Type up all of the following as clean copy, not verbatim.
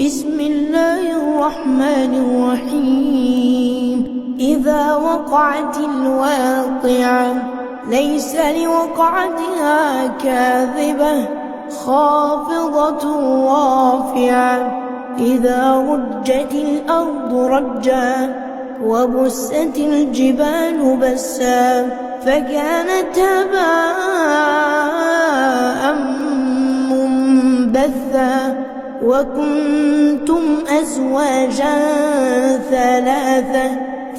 بسم الله الرحمن الرحيم. إذا وقعت الواقعة ليس لوقعتها كاذبة خافضة رافعة. إذا رجت الأرض رجا وبست الجبال بسا فكانت هباء منبثا وكنتم أزواجا ثلاثة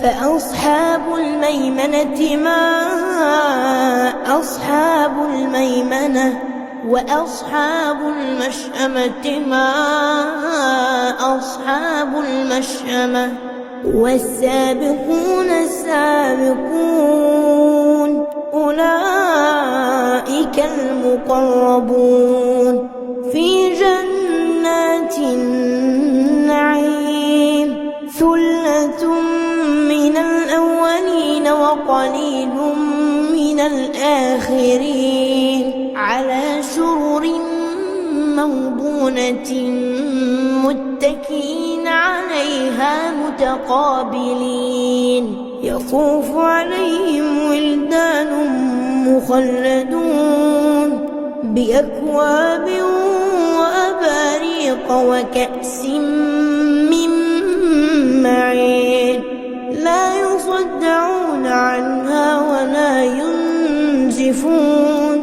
فأصحاب الميمنة ما أصحاب الميمنة وأصحاب المشأمة ما أصحاب المشأمة. والسابقون السابقون أولئك المقربون في جنات النعيم. ثلة من الأولين وقليل من الآخرين على سرر موضونة متكئين عليها متقابلين. يطوف عليهم ولدان مخلدون بأكواب وأباريق وكأس من معين لا يصدعون عنها ولا ينزفون.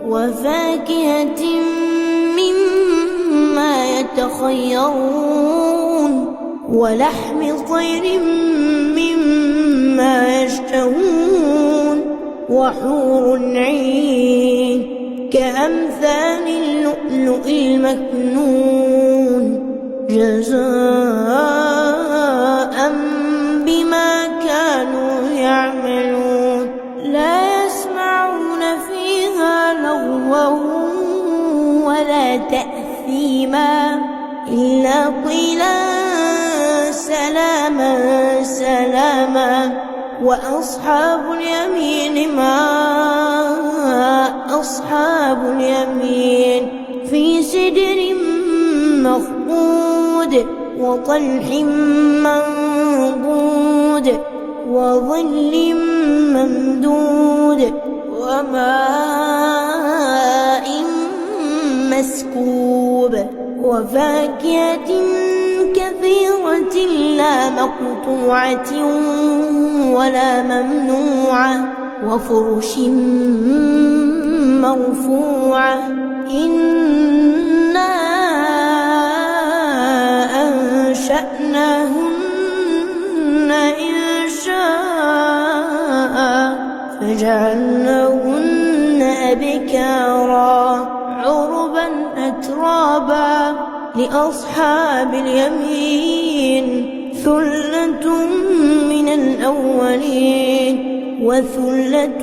وفاكهة مما يتخيرون ولحم طير مما يشتهون وحور عين كأمثال اللؤلؤ المكنون جزاء بما كانوا يعملون. لا يسمعون فيها لغوا ولا تأثيما إلا قيلا سلاما سلاما. وأصحاب اليمين ما أصحاب اليمين في سدر مخضود وطلح منضود وظل ممدود وماء مسكوب وفاكهة كثيرة لا مقطوعة ولا ممنوعة وفرش مرفوعة. إنا أنشأناهن إنشاء فجعلناهن أبكارا عربا أترابا لأصحاب اليمين. ثلة من الأولين وثلة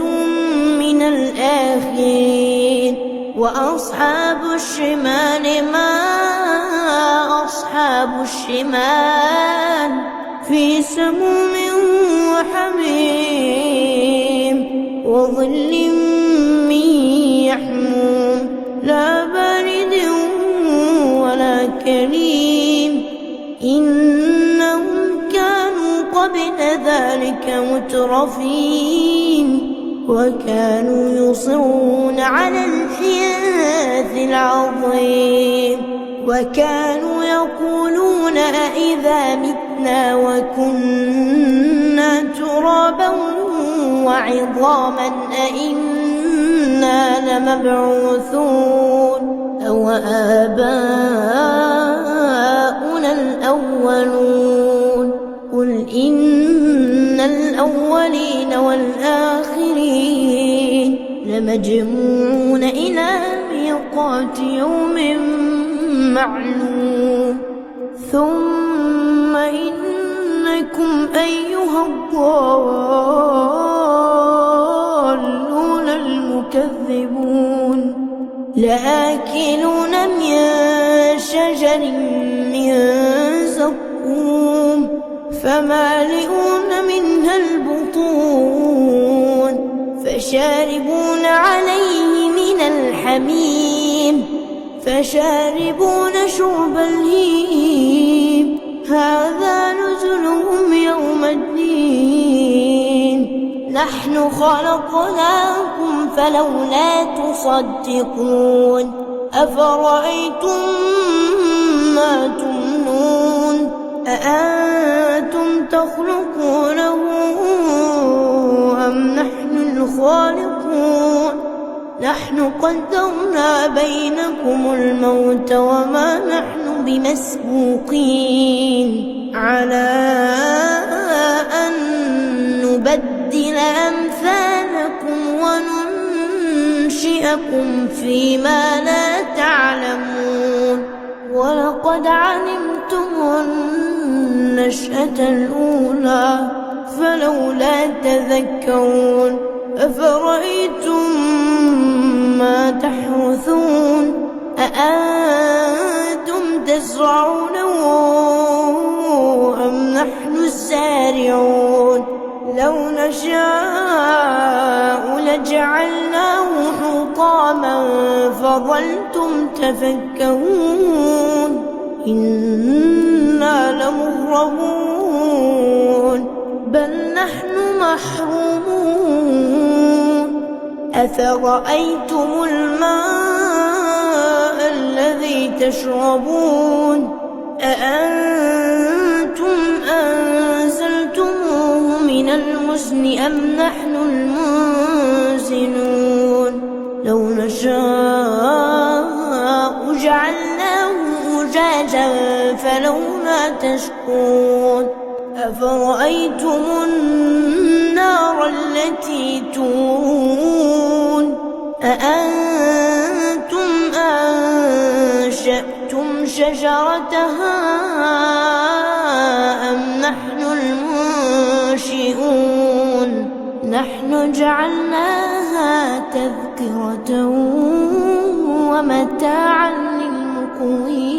من الآخرين. وأصحاب الشمال ما أصحاب الشمال في سموم وحميم وظل من يحموم لا بارد ولا كريم. إنهم كانوا قبل ذلك مترفين وكانوا يصرون على الحنث العظيم وكانوا يقولون أئذا متنا وكنا ترابا وعظاما أئنا لمبعوثون أو آباؤنا الأولون. قل إن الأولين والآخرين لمجموعون إلى ميقات يوم معلوم. ثم إنكم أيها الضالون المكذبون لآكلون من شجر من زقوم فمالئون منها البطون فشاربون عليه من الحميم فشاربون شرب الهيم هذا نزلهم يوم الدين نحن خلقناكم فلولا تصدقون أفرأيتم ما تمنون أأنتم تخلقونه أم نحن الخالقون نحن قدرنا بينكم الموت وما نحن بمسبوقين على أن نبدل أمثالكم وننشئكم فيما لا تعلمون ولقد علمتم النشأة الأولى فلولا تذكرون أفرأيتم ما تحرثون أأنتم تزرعونه أم نحن الزارعون لو نشاء لجعلناه حطاما فظلتم تفكهون إنا لمغرمون بل نحن محرومون أفرأيتم الماء الذي تشربون أأنتم أنزلتموه من المزن أم نحن المنزلون لو نشاء جعلناه أجاجا فلولا تشكرون أفرأيتم النار التي تورون أأنتم أنشأتم شجرتها أم نحن المنشئون نحن جعلناها تذكرة ومتاعا للمقوين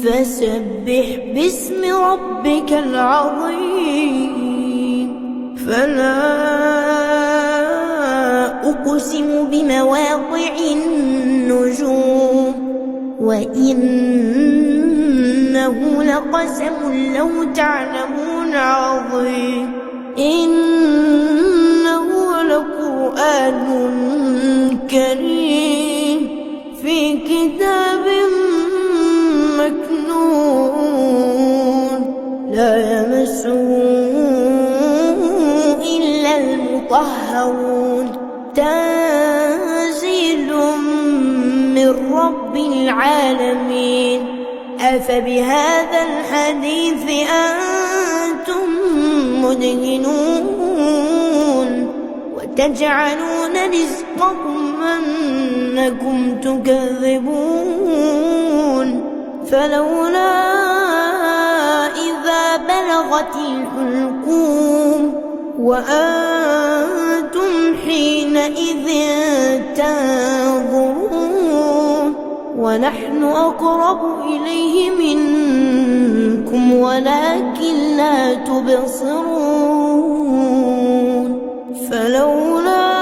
فسبح باسم ربك العظيم فلا أقسم بمواقع النجوم وإنه لقسم لو تعلمون عظيم إنه لقرآن كريم في كتاب مكنون لا يمسه إلا المطهرون تنزيل من رب العالمين أفبهذا الحديث أنتم مدهنون وتجعلون رزقكم أنكم تكذبون فلولا إذا بلغت الحلقوم وأنتم حينئذ تنظرون ونحن أقرب إليه منكم ولكن لا تبصرون فلولا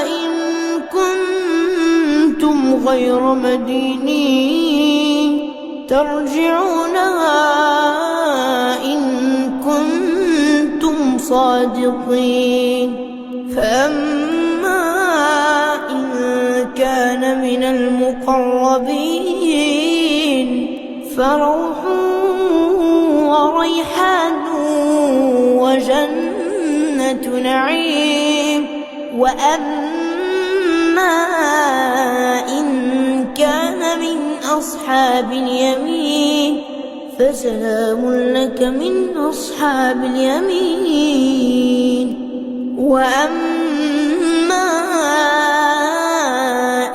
إن كنتم غير مدينين ترجعونها إن كنتم صادقين فأما إن كان من المقربين فروح وريحان وجنة نعيم وأما إن كان من أصحاب اليمين فسلام لك من أصحاب اليمين وأما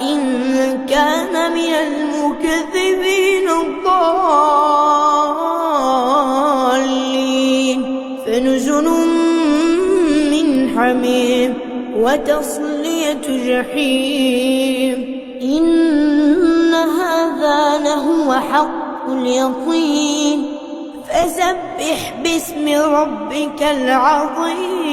إن كان من المكذبين الضالين فنزل من حميم وتصلية جحيم إن هذا لهو حق اليقين فسبح باسم ربك العظيم